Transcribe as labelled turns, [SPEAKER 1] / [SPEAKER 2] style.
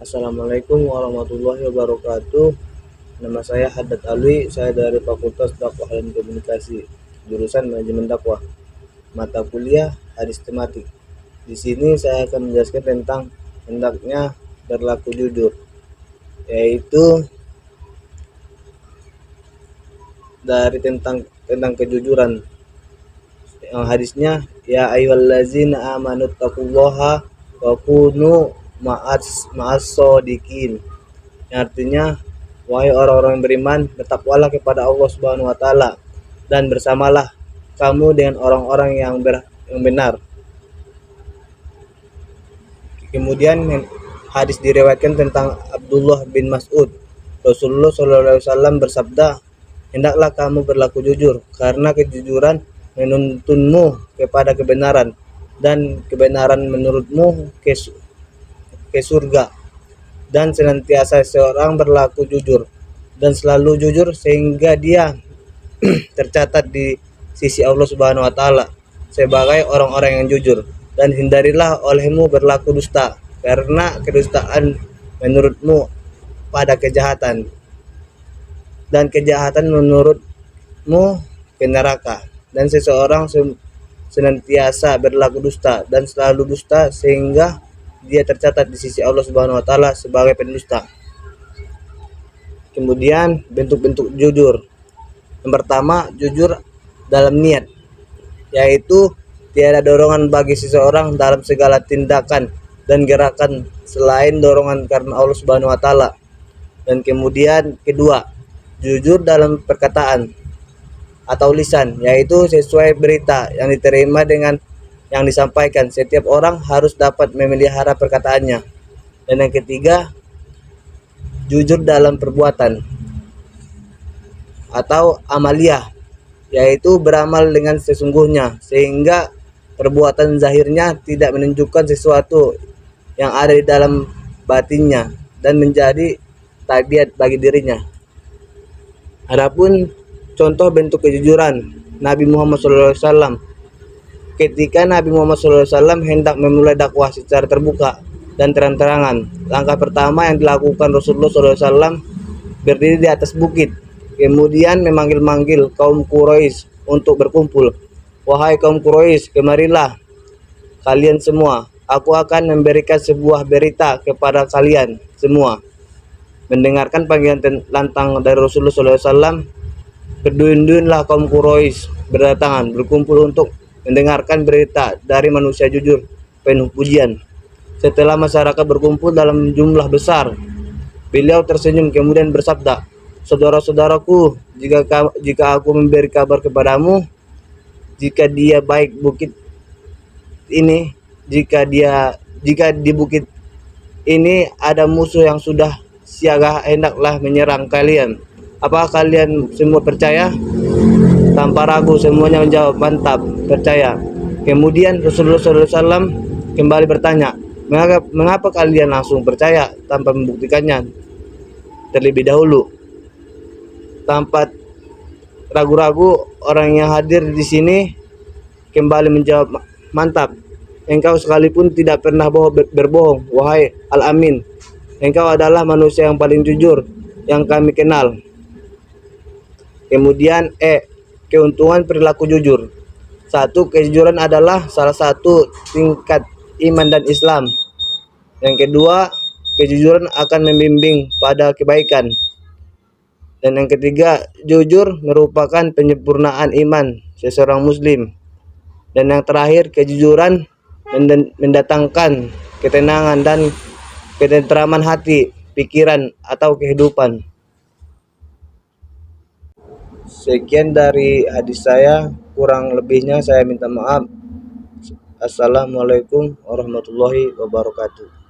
[SPEAKER 1] Assalamualaikum warahmatullahi wabarakatuh. Nama saya Haddad Alwi, saya dari Fakultas Dakwah dan Komunikasi, jurusan Manajemen Dakwah, mata kuliah Hadis Tematik. Di sini saya akan menjelaskan tentang hendaknya berlaku jujur, yaitu dari tentang kejujuran. Yang hadisnya, ya ayyuhallazina amanu taqullaha wa kunu ma'as shodiqin. Yang artinya, wahai orang-orang yang beriman, bertakwalah kepada Allah Subhanahu wa taala dan bersamalah kamu dengan orang-orang yang benar. Kemudian hadis diriwayatkan tentang Abdullah bin Mas'ud. Rasulullah SAW bersabda, hendaklah kamu berlaku jujur, karena kejujuran menuntunmu kepada kebenaran, dan kebenaran menurutmu ke surga. Dan senantiasa seorang berlaku jujur dan selalu jujur sehingga dia tercatat di sisi Allah Subhanahu wa taala sebagai orang-orang yang jujur. Dan hindarilah olehmu berlaku dusta, karena kedustaan menurutmu pada kejahatan, dan kejahatan menurutmu ke neraka. Dan seseorang senantiasa berlaku dusta dan selalu dusta sehingga dia tercatat di sisi Allah Subhanahu wa taala sebagai pendusta. Kemudian bentuk-bentuk jujur. Yang pertama, jujur dalam niat, yaitu tiada dorongan bagi seseorang dalam segala tindakan dan gerakan selain dorongan karena Allah Subhanahu wa taala. Dan kemudian kedua, jujur dalam perkataan atau lisan, yaitu sesuai berita yang diterima dengan yang disampaikan. Setiap orang harus dapat memelihara perkataannya. Dan yang ketiga, jujur dalam perbuatan atau amaliyah, yaitu beramal dengan sesungguhnya sehingga perbuatan zahirnya tidak menunjukkan sesuatu yang ada di dalam batinnya dan menjadi tabiat bagi dirinya. Adapun contoh bentuk kejujuran Nabi Muhammad SAW. Ketika Nabi Muhammad SAW hendak memulai dakwah secara terbuka dan terang-terangan, langkah pertama yang dilakukan Rasulullah SAW berdiri di atas bukit, kemudian memanggil-manggil kaum Quraisy untuk berkumpul. Wahai kaum Quraisy, kemarilah kalian semua. Aku akan memberikan sebuah berita kepada kalian semua. Mendengarkan panggilan lantang dari Rasulullah SAW, berduyun-duyunlah kaum Quraisy berdatangan berkumpul untuk mendengarkan berita dari manusia jujur penuh pujian. Setelah masyarakat berkumpul dalam jumlah besar, beliau tersenyum kemudian bersabda, saudara-saudaraku, jika aku memberi kabar kepadamu, jika dia baik bukit ini, jika di bukit ini ada musuh yang sudah siaga hendaklah menyerang kalian. Apakah kalian semua percaya? Tanpa ragu semuanya menjawab, mantap, percaya. Kemudian Rasulullah SAW kembali bertanya, mengapa kalian langsung percaya tanpa membuktikannya terlebih dahulu? Tanpa ragu-ragu orang yang hadir di sini kembali menjawab, mantap, engkau sekalipun tidak pernah berbohong, wahai Al-Amin. Engkau adalah manusia yang paling jujur yang kami kenal. Kemudian keuntungan perilaku jujur. 1. Kejujuran adalah salah satu tingkat iman dan Islam. Yang kedua, kejujuran akan membimbing pada kebaikan. Dan yang ketiga, jujur merupakan penyempurnaan iman seseorang muslim. Dan yang terakhir, kejujuran mendatangkan ketenangan dan ketentraman hati, pikiran, atau kehidupan. Sekian dari hadis saya, kurang lebihnya saya minta maaf. Assalamualaikum warahmatullahi wabarakatuh.